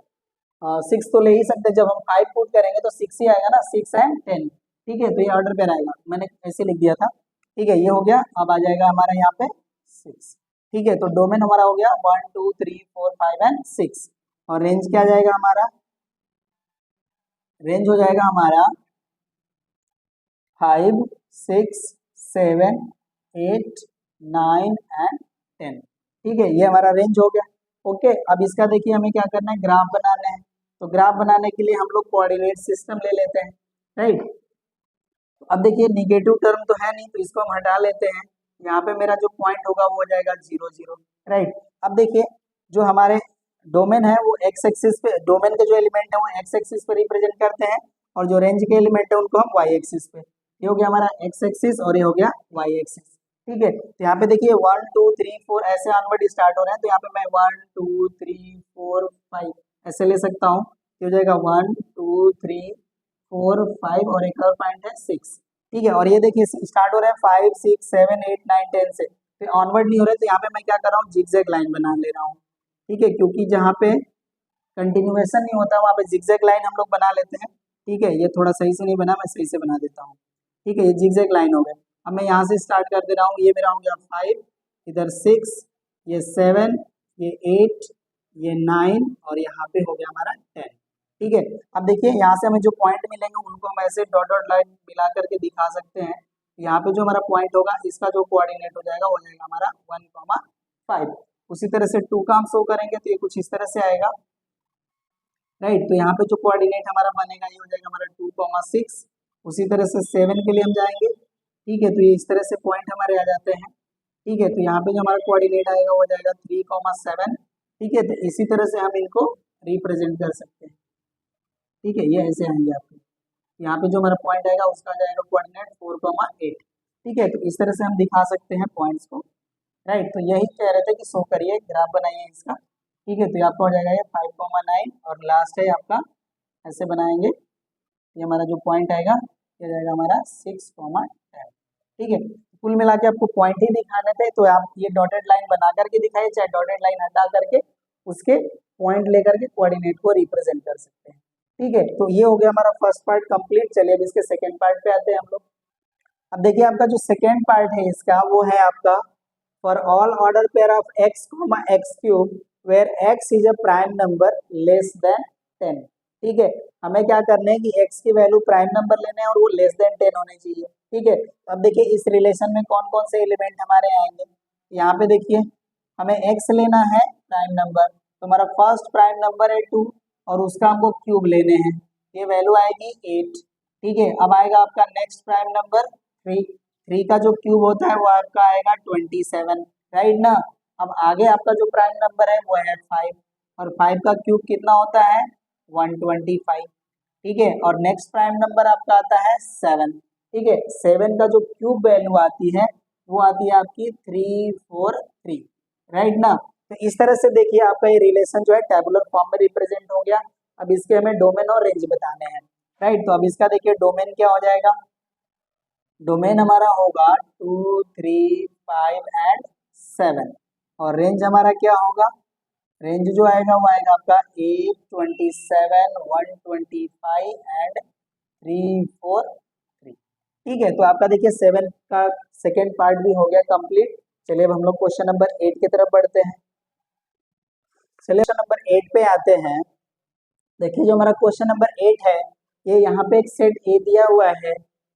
S1: 6 तो ले ही सकते, जब हम 5 पुट करेंगे तो 6 ही आएगा ना, 6 एंड 10। ठीक है, तो ये ऑर्डर पे रहेगा, मैंने ऐसे लिख दिया था। ठीक है, ये हो गया। अब आ जाएगा हमारा यहाँ पे 6। ठीक है, तो डोमेन हमारा हो गया 1 2 3 4 5 एंड 6। और रेंज क्या जाएगा हमारा, रेंज हो जाएगा हमारा 5 6 7 8 9 एंड 10। ठीक है, ये हमारा रेंज हो गया। ओके, अब इसका देखिए हमें क्या करना है, ग्राफ बनाना है। तो ग्राफ बनाने के लिए हम लोग कोऑर्डिनेट सिस्टम ले लेते हैं, राइट। अब देखिए निगेटिव टर्म तो है नहीं, तो इसको हम हटा लेते हैं। यहाँ पे मेरा जो पॉइंट होगा वो हो जाएगा 0 0, राइट। अब देखिए जो हमारे डोमेन है वो एक्स एक्सिस पे, डोमेन के जो एलिमेंट है वो एक्स एक्सिस पे रिप्रेजेंट करते हैं, और जो रेंज के एलिमेंट है उनको हम वाई एक्सिस पे। ये हो गया हमारा एक्स एक्सिस और ये हो गया वाई एक्सिस। ठीक है, तो यहाँ पे देखिए 1 2 3 4 ऐसे ऑनवर्ड स्टार्ट हो रहे हैं, तो यहाँ पे मैं 1 2 3 4 5 ऐसे ले सकता हूँ। ये हो जाएगा 1 2 3 4 5 और एक और पॉइंट है 6। ठीक है, और ये देखिए स्टार्ट हो रहा है 5 6 7 8 9 10 से, तो ऑनवर्ड नहीं हो रहे, तो यहाँ पे मैं क्या कर रहा हूँ जिगजैग लाइन बना ले रहा हूँ। ठीक है, क्योंकि जहाँ पे कंटिन्यूएशन नहीं होता वहाँ पे जिगजैग लाइन हम लोग बना लेते हैं। ठीक है, ये थोड़ा सही से नहीं बना, मैं सही से बना देता हूँ। ठीक है, ये जिगजैग लाइन हो गए। अब मैं यहाँ से स्टार्ट कर दे रहा हूँ, ये मेरा हो गया 5, इधर 6, ये 7, ये 8, ये 9 और यहाँ पे हो गया हमारा 10। ठीक है, अब देखिए यहाँ से हमें जो पॉइंट मिलेंगे उनको हम ऐसे डॉट डॉट लाइन मिला करके दिखा सकते हैं। यहाँ पे जो हमारा पॉइंट होगा इसका जो कोऑर्डिनेट हो जाएगा वो जाएगा हमारा 1,5। उसी तरह से 2 का हम शो करेंगे तो ये कुछ इस तरह से आएगा, राइट। तो यहाँ पे जो कोऑर्डिनेट हमारा बनेगा ये हो जाएगा हमारा 2,6। उसी तरह से 7 के लिए हम जाएंगे। ठीक है, तो ये इस तरह से पॉइंट हमारे आ जाते हैं। ठीक है, तो यहाँ पे जो हमारा कोऑर्डिनेट आएगा वो जाएगा 3,7। ठीक है, तो इसी तरह से हम इनको रिप्रेजेंट कर सकते हैं। ठीक है, ये ऐसे आएंगे आपके, यहाँ पे जो हमारा पॉइंट आएगा उसका जाएगा कोऑर्डिनेट 4,8। ठीक है, तो इस तरह से हम दिखा सकते हैं पॉइंट्स को, राइट। तो यही कह रहे थे कि शो करिए, ग्राफ बनाइए इसका। ठीक है, तो ये आपका हो जाएगा ये 5,9 और लास्ट है आपका, ऐसे बनाएंगे ये हमारा जो पॉइंट आएगा ये रहेगा हमारा 6,10। ठीक है, कुल मिला के आपको पॉइंट ही दिखाने थे, तो आप ये डॉटेड लाइन बना करके दिखाइए, चाहे डॉटेड लाइन हटा करके उसके पॉइंट लेकर के कोऑर्डिनेट को रिप्रेजेंट कर सकते हैं। ठीक है, तो ये हो गया हमारा फर्स्ट पार्ट कंप्लीट। चलिए अब इसके सेकेंड पार्ट पे आते हैं हम लोग। अब देखिए आपका जो सेकेंड पार्ट है इसका वो है आपका for all order pair of x, x cube where x is a prime number less than 10। ठीक है, हमें क्या करना है कि x की वैल्यू प्राइम नंबर लेने हैं और वो लेस देन 10 होने चाहिए। ठीक है, तो अब देखिए इस रिलेशन में कौन कौन से एलिमेंट हमारे आएंगे। यहाँ पे देखिए हमें x लेना है प्राइम नंबर, तो हमारा फर्स्ट प्राइम नंबर है 2 और उसका हमको क्यूब लेने हैं, ये वैल्यू आएगी 8। ठीक है, अब आएगा आपका नेक्स्ट प्राइम नंबर 3 का जो क्यूब होता है वो आपका आएगा 27, राइट ना। अब आगे आपका जो प्राइम नंबर है वो है 5 और 5 का क्यूब कितना होता है 125। ठीक है, और नेक्स्ट प्राइम नंबर आपका आता है 7। ठीक है, 7 का जो क्यूब वैल्यू आती है वो आती है आपकी 343, राइट ना। तो इस तरह से देखिए आपका ये रिलेशन जो है टेबुलर फॉर्म में रिप्रेजेंट हो गया। अब इसके हमें डोमेन और रेंज बताने हैं, राइट। तो अब इसका देखिए डोमेन क्या हो जाएगा, डोमेन हमारा होगा 2, 3, 5 एंड 7 और रेंज हमारा क्या होगा, रेंज जो आएगा वो आएगा आपका 8, 27, 125 एंड 343। ठीक है, तो आपका देखिए 7 का सेकेंड पार्ट भी हो गया कंप्लीट। चलिए अब हम लोग क्वेश्चन नंबर 8 की तरफ बढ़ते हैं। चलिए क्वेश्चन नंबर 8 पे आते हैं। देखिए जो हमारा क्वेश्चन नंबर 8 है ये यहाँ पे एक सेट ए दिया हुआ है,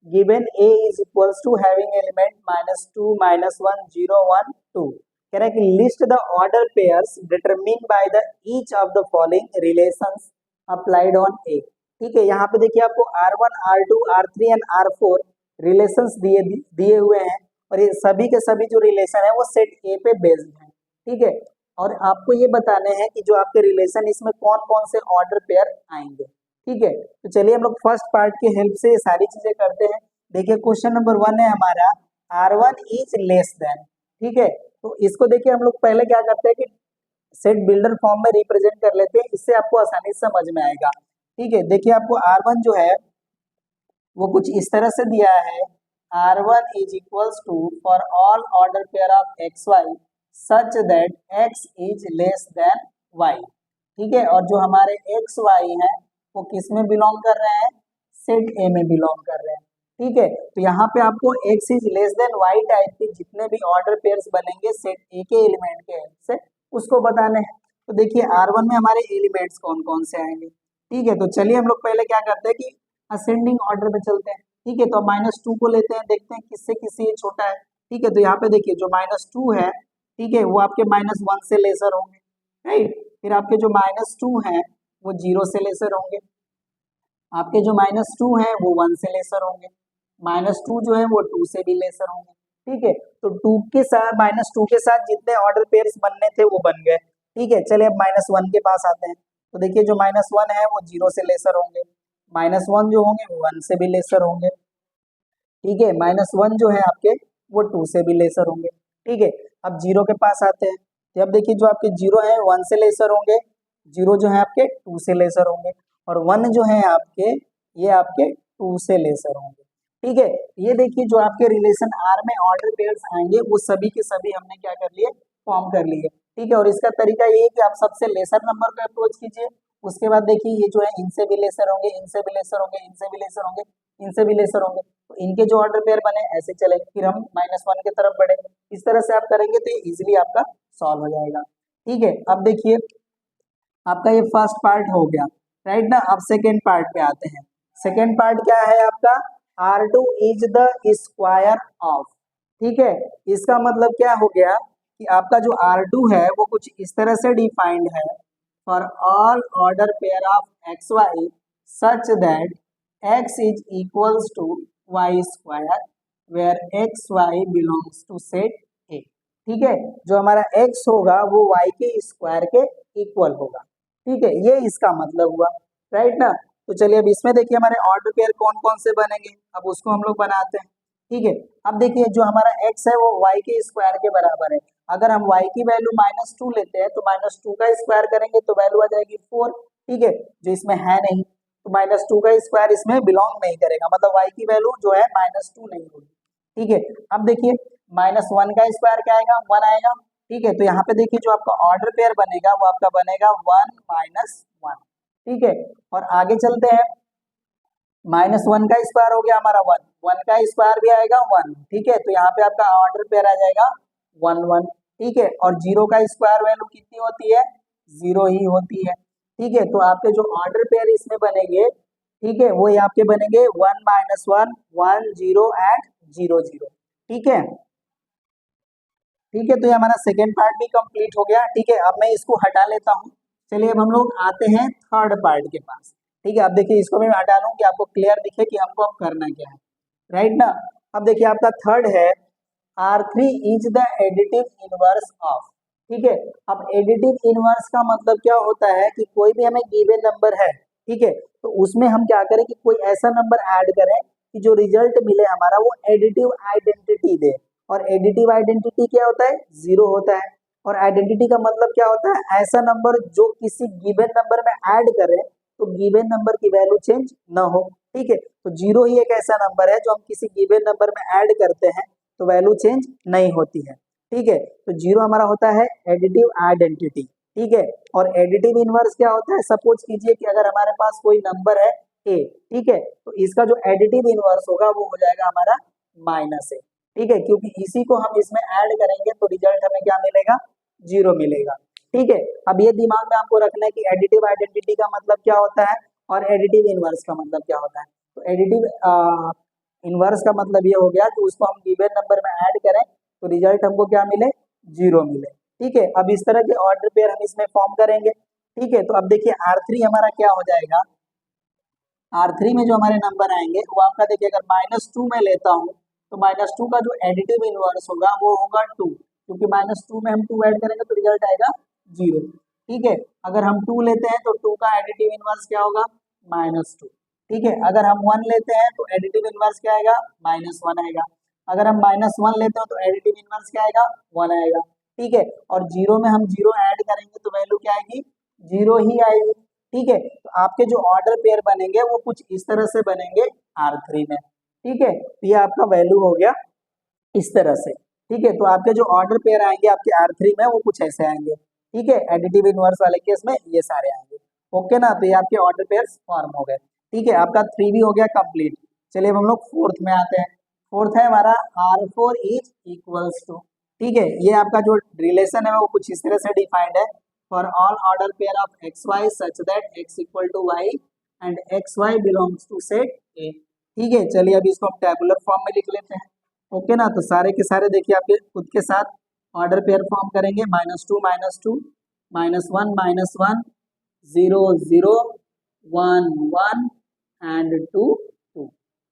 S1: given A is equals to having element -2, -1, 0, 1, 2। कह रहा है कि list the order pairs determine by the each of the following relations applied on A. ठीक है, यहाँ पे देखिए आपको R1, R2, R3 and R4 relations दिए हुए हैं और ये सभी के सभी जो रिलेशन है वो सेट ए पे बेस्ड है। ठीक है, और आपको ये बताने हैं कि जो आपके रिलेशन इसमें कौन कौन से ऑर्डर पेयर आएंगे। ठीक है, तो चलिए हम लोग फर्स्ट पार्ट की हेल्प से ये सारी चीजें करते हैं। देखिए क्वेश्चन नंबर 1 है हमारा R1 इज लेस देन। ठीक है, तो इसको देखिए हम लोग पहले क्या करते हैं कि सेट बिल्डर फॉर्म में रिप्रेजेंट कर लेते हैं, इससे आपको आसानी से समझ में आएगा। ठीक है, देखिए आपको R1 जो है वो कुछ इस तरह से दिया है, R1 is equals to for all order pair of XY such that X is less than Y। ठीक है, और जो हमारे XY हैं वो किस में बिलोंग कर रहे हैं, सेट ए में बिलोंग कर रहे हैं। ठीक है, तो यहाँ पे आपको X is less than Y type के जितने भी ऑर्डर पेयर्स बनेंगे सेट ए के एलिमेंट के हेल्प से उसको बताने हैं। तो देखिए R1 में हमारे एलिमेंट्स कौन कौन से आएंगे। ठीक है, तो चलिए हम लोग पहले क्या करते हैं कि असेंडिंग ऑर्डर में चलते हैं। ठीक है, तो -2 को लेते हैं, देखते हैं किससे किससे ये छोटा है। ठीक है, तो यहाँ पे देखिए जो -2 है, ठीक है, वो आपके -1 से लेसर होंगे, राइट। फिर आपके जो -2 हैं वो 0 से लेसर होंगे, आपके जो -2 हैं वो 1 से लेसर होंगे, -2 जो है वो 2 से भी लेसर होंगे। ठीक है, तो 2 के साथ -2 के साथ जितने ऑर्डर पेयर्स बनने थे वो बन गए। ठीक है, चलिए अब -1 के पास आते हैं। तो देखिए जो -1 है वो 0 से लेसर होंगे, -1 जो होंगे वो 1 से भी लेसर होंगे। ठीक है, -1 जो है आपके वो 2 से भी लेसर होंगे। ठीक है, अब 0 के पास आते हैं। तो अब देखिए जो आपके 0 है 1 से लेसर होंगे, 0 जो है आपके 2 से लेसर होंगे और 1 जो है आपके ये आपके 2 से लेसर होंगे। ठीक है, ये देखिए जो आपके रिलेशन आर में ऑर्डर पेयर्स आएंगे वो सभी के सभी हमने क्या कर लिए, फॉर्म कर लिए। ठीक है, और इसका तरीका ये है कि आप सबसे लेसर नंबर को अप्रोच कीजिए, उसके बाद देखिए ये जो है इनसे भी लेसर होंगे, इनसे भी लेसर होंगे, इनसे भी लेसर होंगे, इनसे भी लेसर होंगे, तो इनके जो ऑर्डर पेयर बने ऐसे चले, फिर हम -1 की तरफ बढ़े। इस तरह से आप करेंगे तो ये इजिली आपका सॉल्व हो जाएगा। ठीक है, अब देखिए आपका ये फर्स्ट पार्ट हो गया, राइट ना। अब सेकेंड पार्ट पे आते हैं। सेकेंड पार्ट क्या है आपका, R2 is the square of. ठीक है, इसका मतलब क्या हो गया कि आपका जो R2 है वो कुछ इस तरह से डिफाइंड है, for all order pair of XY such that X is equals to Y square where XY belongs to set A। ठीक है, जो हमारा X होगा वो Y के स्क्वायर के इक्वल होगा। ठीक है, ये इसका मतलब हुआ, राइट ना। तो चलिए अब इसमें देखिए हमारे ऑर्डर पेयर कौन कौन से बनेंगे, अब उसको हम लोग बनाते हैं। ठीक है, अब देखिए जो हमारा x है वो y के स्क्वायर के बराबर है। अगर हम y की वैल्यू -2 लेते हैं तो -2 का स्क्वायर करेंगे तो वैल्यू आ जाएगी 4। ठीक है, जो इसमें है नहीं, तो -2 का स्क्वायर इसमें बिलोंग नहीं करेगा, मतलब y की वैल्यू जो है -2 नहीं होगी। ठीक है, अब देखिए -1 का स्क्वायर क्या आएगा, 1 आएगा। ठीक है, तो यहाँ पे देखिए जो आपका ऑर्डर पेयर बनेगा वो आपका बनेगा 1 -1। ठीक है, और आगे चलते हैं, -1 का स्क्वायर हो गया हमारा 1, 1 का स्क्वायर भी आएगा 1। ठीक है, तो यहाँ पे आपका ऑर्डर पेयर आ जाएगा 1 1। ठीक है, और 0 का स्क्वायर वैल्यू कितनी होती है, 0 ही होती है। ठीक है, तो आपके जो ऑर्डर पेयर इसमें बनेंगे, ठीक है, वो ये आपके बनेंगे 1 -1 1 0 एंड 0 0। ठीक है, ठीक है, तो ये हमारा सेकेंड पार्ट भी कंप्लीट हो गया। ठीक है, अब मैं इसको हटा लेता हूँ। चलिए अब हम लोग आते हैं थर्ड पार्ट के पास। ठीक है, अब देखिए इसको मैं हटा लूँ कि आपको क्लियर दिखे कि हमको अब करना क्या है, राइट ना। अब देखिए आपका थर्ड है R3 is the additive inverse of. ठीक है, अब एडिटिव इनवर्स का मतलब क्या होता है कि कोई भी हमें गिवन नंबर है, ठीक है, तो उसमें हम क्या करें कि कोई ऐसा नंबर ऐड करें कि जो रिजल्ट मिले हमारा वो एडिटिव आइडेंटिटी दे। और एडिटिव आइडेंटिटी क्या होता है, 0 होता है। और आइडेंटिटी का मतलब क्या होता है, ऐसा नंबर जो किसी गिवन नंबर में ऐड करें तो गिवन नंबर की वैल्यू चेंज ना हो। ठीक है, तो 0 ही एक ऐसा नंबर है जो हम किसी गिवन नंबर में ऐड करते हैं तो वैल्यू चेंज नहीं होती है। ठीक है, तो 0 हमारा होता है एडिटिव आइडेंटिटी। ठीक है, और एडिटिव इनवर्स क्या होता है, सपोज कीजिए कि अगर हमारे पास कोई नंबर है a, ठीक है, तो इसका जो एडिटिव इनवर्स होगा वो हो जाएगा हमारा -a। ठीक है, क्योंकि इसी को हम इसमें ऐड करेंगे तो रिजल्ट हमें क्या मिलेगा, 0 मिलेगा। ठीक है, अब ये दिमाग में आपको रखना है कि एडिटिव आइडेंटिटी का मतलब क्या होता है और एडिटिव इनवर्स का मतलब क्या होता है। तो एडिटिव इनवर्स का मतलब ये हो गया कि उसको हम गिवन नंबर में ऐड करें तो रिजल्ट हमको क्या मिले, 0 मिले। ठीक है, अब इस तरह के ऑर्डर पेयर हम इसमें फॉर्म करेंगे। ठीक है, तो अब देखिए R3 हमारा क्या हो जाएगा, R3 में जो हमारे नंबर आएंगे वो आपका देखिए अगर -2 में लेता हूँ तो -2 का जो एडिटिव इनवर्स होगा वो होगा 2, क्योंकि -2 में हम 2 ऐड करेंगे तो रिजल्ट आएगा 0। ठीक है, अगर हम 2 लेते हैं तो 2 का एडिटिव इनवर्स क्या होगा, -2। ठीक है, अगर हम 1 लेते हैं तो एडिटिव इनवर्स क्या आएगा, -1 आएगा। अगर हम -1 लेते हो तो एडिटिव इनवर्स क्या आएगा, 1 आएगा। ठीक है, और 0 में हम 0 ऐड करेंगे तो वैल्यू क्या आएगी, 0 ही आएगी। ठीक है, तो आपके जो ऑर्डर पेयर बनेंगे वो कुछ इस तरह से बनेंगे R3 में। ठीक है, तो ये आपका वैल्यू हो गया इस तरह से। ठीक है, तो आपके जो ऑर्डर पेयर आएंगे आपके R3 में वो कुछ ऐसे आएंगे। ठीक है, एडिटिव इनवर्स वाले केस में ये सारे आएंगे। ओके ना, तो ये आपके ऑर्डर पेयर फॉर्म हो गए। ठीक है, आपका 3 भी हो गया कंप्लीट। चलिए अब हम लोग फोर्थ में आते हैं। फोर्थ है हमारा R4 इज इक्वल्स टू। ठीक है, ये आपका जो रिलेशन है वो कुछ इस तरह से डिफाइंड है, for all order pair of x y such that x equal to y and x y belongs to set A. ठीक है, चलिए अभी इसको हम टेबुलर फॉर्म में लिख लेते हैं। ओके ना, तो सारे के सारे देखिए आपके खुद के साथ ऑर्डर पेयर फॉर्म करेंगे, -2 -2 -1 -1 0 0 1 1 एंड 2 2।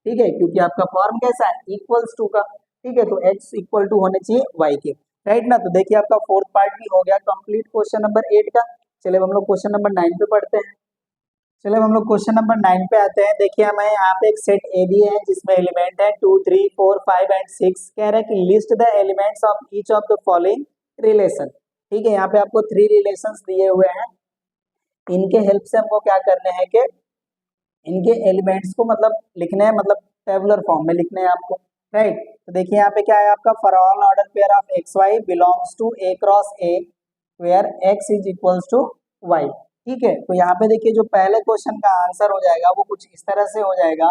S1: ठीक है, क्योंकि आपका फॉर्म कैसा है, इक्वल्स टू का। ठीक है, तो x इक्वल टू होने चाहिए y के, राइट ना। तो देखिए आपका फोर्थ पार्ट भी हो गया कंप्लीट क्वेश्चन नंबर 8 का। चलिए हम लोग क्वेश्चन नंबर 9 पे पढ़ते हैं। चलिए हम लोग क्वेश्चन नंबर 9 पे आते हैं। देखिए हमें यहाँ पे एक सेट ए दिए है जिसमें एलिमेंट है 2 3 4 5 एंड 6। कह रहा है कि list the elements of each of the following relation. ठीक है, यहाँ पे आपको 3 रिलेशंस दिए हुए हैं, इनके हेल्प से हमको क्या करने हैं कि इनके एलिमेंट्स को मतलब लिखने हैं, मतलब टेबुलर फॉर्म में लिखने हैं आपको, राइट। तो देखिए यहाँ पे क्या है आपका, for all order pair of x y belongs to A cross A where x is equals to y. ठीक है, तो यहाँ पे देखिए जो पहले क्वेश्चन का आंसर हो जाएगा वो कुछ इस तरह से हो जाएगा,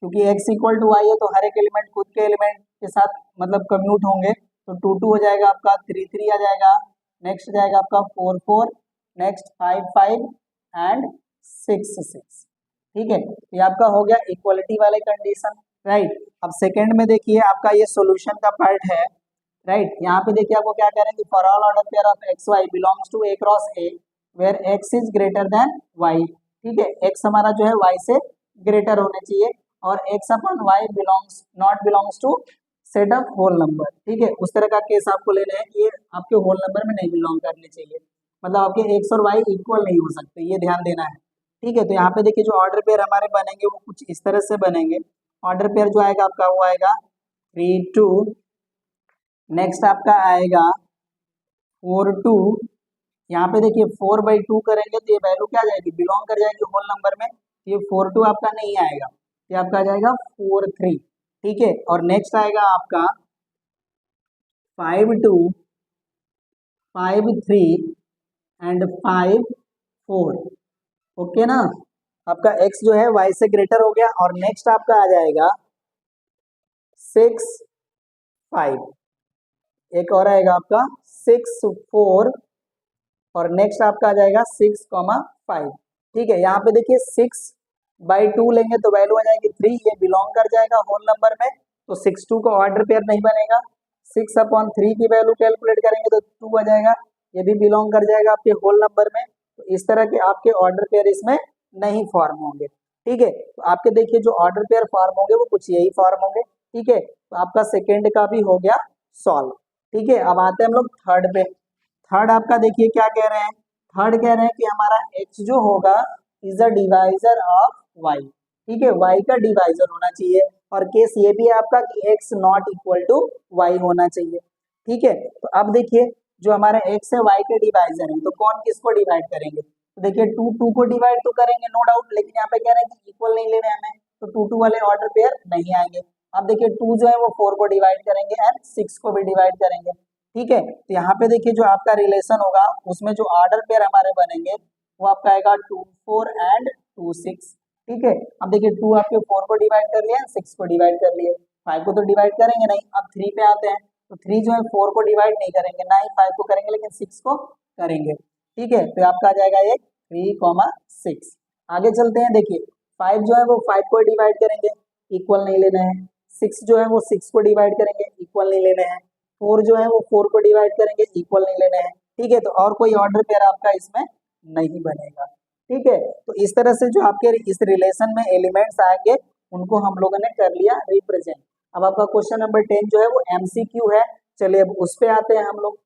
S1: क्योंकि x इक्वल टू वाई है तो हर एक एलिमेंट खुद के एलिमेंट के साथ मतलब कम्यूट होंगे, तो 2 2 हो जाएगा आपका, 3 3 आ जाएगा, नेक्स्ट जाएगा आपका 4 4, नेक्स्ट 5 5 एंड 6 6। ठीक है, ये आपका हो गया इक्वलिटी वाले कंडीशन, राइट। अब सेकंड में देखिए आपका ये सॉल्यूशन का पार्ट है, राइट। यहाँ पे देखिए आपको क्या कह रहे हैं कि for all order pair of x y belongs to A cross A where x is greater than y. ठीक है, एक्स हमारा जो है वाई से ग्रेटर होने चाहिए और x upon y belongs not belongs to set of whole number. ठीक है, उस तरह का केस आपको लेना है कि ये आपके होल नंबर में नहीं बिलोंग करने चाहिए, मतलब आपके एक्स और वाई इक्वल नहीं हो सकते, ये ध्यान देना है। ठीक है, तो यहाँ पे देखिए जो ऑर्डर पेयर हमारे बनेंगे वो कुछ इस तरह से बनेंगे। ऑर्डर पेयर जो आएगा आपका वो आएगा 3 2, नेक्स्ट आपका आएगा 4 2। यहाँ पे देखिए 4/2 करेंगे तो ये वैल्यू क्या आ जाएगी, बिलोंग कर जाएगी होल नंबर में, ये 4 2 आपका नहीं आएगा, ये आपका आ जाएगा 4 3, ठीक है। और नेक्स्ट आएगा आपका 5 2 5 3 एंड 5 4, ओके ना। आपका x जो है y से ग्रेटर हो गया। और नेक्स्ट आपका आ जाएगा 6 5, एक और आएगा आपका 6 4, और नेक्स्ट आपका आ जाएगा 6,5, ठीक है। यहाँ पे देखिए 6/2 लेंगे तो वैल्यू आ जाएगी 3, ये बिलोंग कर जाएगा होल नंबर में, तो 6 2 का ऑर्डर पेयर नहीं बनेगा। 6/3 की वैल्यू कैलकुलेट करेंगे तो 2 आ जाएगा, ये भी बिलोंग कर जाएगा आपके होल नंबर में। तो इस तरह के आपके ऑर्डर पेयर इसमें नहीं फॉर्म होंगे, ठीक है। तो आपके देखिए जो ऑर्डर पेयर फॉर्म होंगे वो कुछ यही फॉर्म होंगे, ठीक है। तो आपका सेकेंड का भी हो गया सॉल्व, ठीक है। अब आते हैं हम लोग थर्ड पे। थर्ड आपका देखिए क्या कह रहे हैं, थर्ड कह रहे हैं कि हमारा x जो होगा is a divisor of y, ठीक है, y का डिवाइजर होना चाहिए। और केस ये भी है आपका कि x not equal to y होना चाहिए, ठीक है। तो अब देखिए जो हमारा x है y के डिवाइजर है, तो कौन किसको डिवाइड करेंगे, तो देखिए 2 2 को डिवाइड तो करेंगे नो डाउट, लेकिन यहाँ पे कह रहे हैं कि इक्वल नहीं ले रहे हैं हमें, तो 2 2 वाले ऑर्डर पेयर नहीं आएंगे। अब देखिए 2 जो है वो 4 को डिवाइड करेंगे एंड 6 को भी डिवाइड करेंगे, ठीक है। तो यहाँ पे देखिए जो आपका रिलेशन होगा उसमें जो ऑर्डर पेयर हमारे बनेंगे वो आपका आएगा 2 4 एंड 2 6, ठीक है। अब देखिए 2 आपके 4 को डिवाइड कर लिया, 6 को डिवाइड कर लिए, 5 को तो डिवाइड करेंगे नहीं। अब 3 पे आते हैं, तो 3 जो है 4 को डिवाइड नहीं करेंगे, ना ही 5 को करेंगे, लेकिन 6 को करेंगे, ठीक है। तो आपका आ जाएगा ये 3,6। आगे चलते हैं, देखिए 5 जो है वो 5 को डिवाइड करेंगे, इक्वल नहीं लेना है। 6 जो है वो 6 को डिवाइड करेंगे, इक्वल नहीं लेना है। 4 जो है वो 4 को डिवाइड करेंगे, इक्वल नहीं लेना है, ठीक है। तो और कोई ऑर्डर पेयर आपका इसमें नहीं बनेगा, ठीक है। तो इस तरह से जो आपके इस रिलेशन में एलिमेंट्स आएंगे उनको हम लोगों ने कर लिया रिप्रेजेंट। अब आपका क्वेश्चन नंबर 10 जो है वो एमसीक्यू है, चलिए अब उस पे आते हैं हम लोग।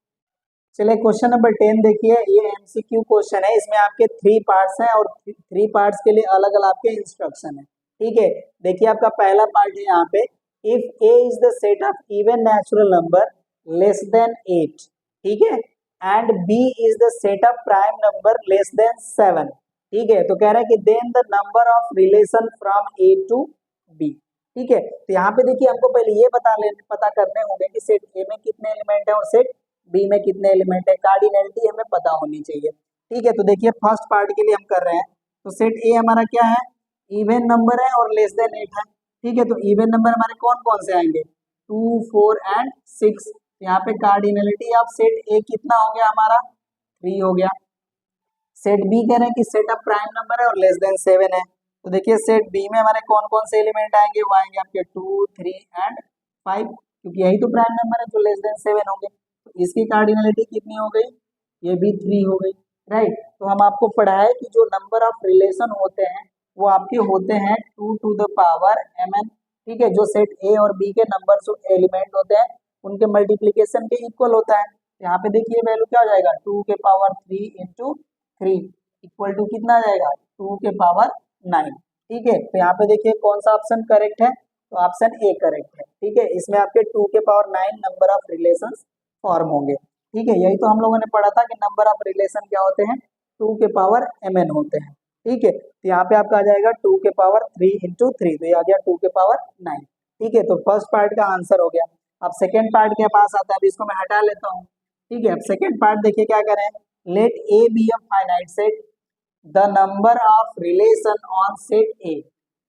S1: चलिए क्वेश्चन नंबर 10 देखिए, ये एमसीक्यू क्वेश्चन है, इसमें आपके 3 पार्ट्स हैं और 3 पार्ट्स के लिए अलग अलग आपके इंस्ट्रक्शन है, ठीक है। देखिए आपका पहला पार्ट है यहाँ पे, if a is the set of even natural number less than 8, ठीक है, and b is the set of prime number less than 7, ठीक है। तो कह रहा है कि then the number of relation from a to b, ठीक है। तो यहाँ पे देखिए हमको पहले ये पता करने होंगे कि सेट a में कितने एलिमेंट है और सेट बी में कितने एलिमेंट है, कार्डिनलिटी हमें पता होनी चाहिए, ठीक है। तो देखिए फर्स्ट पार्ट के लिए हम कर रहे हैं, तो सेट ए हमारा क्या है, इवन नंबर है और लेस देन 8 है, ठीक है। तो इवन नंबर हमारे कौन कौन से आएंगे, 2 4 एंड 6। यहाँ पे कार्डिनलिटी ऑफ सेट ए कितना हो गया हमारा, 3 हो गया। सेट बी कह रहे हैं कि सेट ऑफ प्राइम नंबर है और लेस देन 7 है, तो देखिए सेट बी में हमारे कौन कौन से एलिमेंट आएंगे, वो आएंगे आपके 2 3 एंड 5, क्योंकि यही तो प्राइम नंबर है जो लेस देन 7 होंगे। तो इसकी कार्डिनलिटी कितनी हो गई, ये भी 3 हो गई, राइट। तो हम आपको पढ़ाए कि जो नंबर ऑफ रिलेशन होते हैं वो आपके होते हैं 2 टू द पावर mn, ठीक है। जो सेट ए और बी के नंबर जो एलिमेंट होते हैं उनके मल्टीप्लीकेशन के इक्वल होता है। यहाँ पे देखिए वैल्यू क्या हो जाएगा, 2 के पावर 3 इंटू 3 इक्वल टू कितना आ जाएगा, 2 के पावर 9, ठीक है। तो यहाँ पे देखिए कौन सा ऑप्शन करेक्ट है, तो ऑप्शन ए करेक्ट है, ठीक है। इसमें आपके 2 के power 9 number of relations form होंगे, ठीक है। यही तो हम लोगों ने पढ़ा था कि नंबर ऑफ रिलेशन क्या होते हैं, 2 के पावर mn होते हैं, ठीक है। तो यहाँ पे आपका आ जाएगा 2 के पावर 3 इंटू 3, तो ये आ गया 2 के पावर 9, ठीक है। तो फर्स्ट पार्ट का आंसर हो गया। अब सेकेंड पार्ट के पास आता है, अभी इसको मैं हटा लेता हूँ, ठीक है। अब सेकेंड पार्ट देखिए क्या करें, let A B a finite set, the number of relation on set A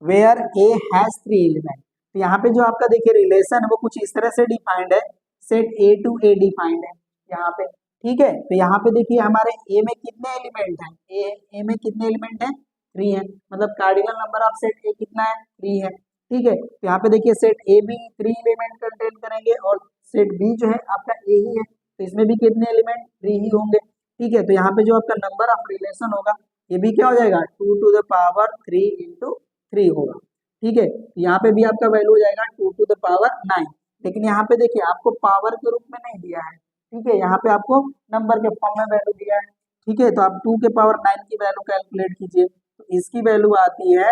S1: where A has 3 element. तो यहाँ पे जो आपका देखिए रिलेशन है वो कुछ इस तरह से डिफाइंड है, set A to A defined है यहाँ पे, ठीक है। तो यहाँ पे देखिए हमारे ए में कितने एलिमेंट हैं, ए में कितने एलिमेंट हैं, 3 है, मतलब कार्डिनल नंबर ऑफ सेट ए कितना है, 3 है, ठीक है। तो यहाँ पे देखिए सेट ए भी 3 एलिमेंट कंटेन करेंगे और सेट बी जो है आपका ए ही है, तो इसमें भी कितने एलिमेंट, 3 ही होंगे, ठीक है। तो यहाँ पे जो आपका नंबर ऑफ रिलेशन होगा ये भी क्या हो जाएगा, 2 टू द पावर 3 इंटू 3 होगा, ठीक है। यहाँ पे भी आपका वैल्यू हो जाएगा 2 टू द पावर 9, लेकिन यहाँ पे देखिए आपको पावर के रूप में नहीं दिया है, ठीक है, यहाँ पे आपको नंबर के फॉर्म में वैल्यू दिया है, ठीक है। तो आप 2 के पावर 9 की वैल्यू कैलकुलेट कीजिए, तो इसकी वैल्यू आती है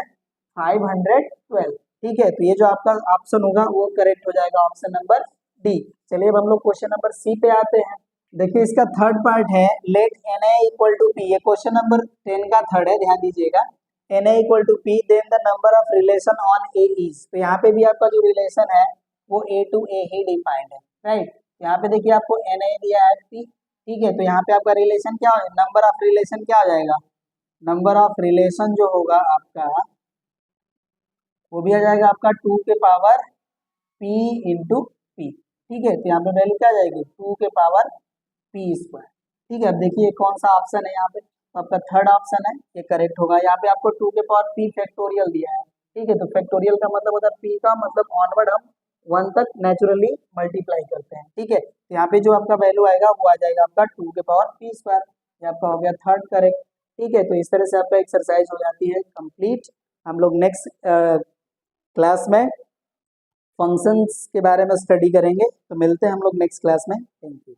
S1: 512, ठीक है। तो ये जो आपका ऑप्शन होगा वो करेक्ट हो जाएगा, ऑप्शन नंबर डी। चलिए अब हम लोग क्वेश्चन नंबर सी पे आते हैं। देखिए इसका थर्ड पार्ट है, let n A equal to p, ये क्वेश्चन नंबर 10 का थर्ड है, ध्यान दीजिएगा। N A equal to p, then the number of relation on A is. तो यहाँ पे भी आपका जो रिलेशन है वो ए टू ए ही डिफाइंड है, राइट। यहाँ पे देखिए आपको एन ए दिया है पी, ठीक है। तो यहाँ पे आपका रिलेशन क्या हो, नंबर ऑफ रिलेशन क्या हो जाएगा, नंबर ऑफ रिलेशन जो होगा आपका वो भी आ जाएगा आपका 2 के पावर p इंटू पी, ठीक है। तो यहाँ पे वैल्यू क्या आ जाएगी 2 के पावर पी स्क्वायर, ठीक है। अब देखिए कौन सा ऑप्शन है यहाँ पे, तो आपका थर्ड ऑप्शन है, ये करेक्ट होगा। यहाँ पे आपको 2 के पावर पी फैक्टोरियल दिया है, ठीक है। तो फैक्टोरियल का मतलब होता है पी का मतलब ऑनवर्ड हम 1 तक नेचुरली मल्टीप्लाई करते हैं, ठीक है। तो यहाँ पे जो आपका वैल्यू आएगा वो आ जाएगा आपका 2 के पावर पी स्क्वायर, ये आपका हो गया थर्ड करेक्ट, ठीक है। तो इस तरह से आपका एक्सरसाइज हो जाती है कंप्लीट। हम लोग नेक्स्ट क्लास में फंक्शंस के बारे में स्टडी करेंगे, तो मिलते हैं हम लोग नेक्स्ट क्लास में। Thank you.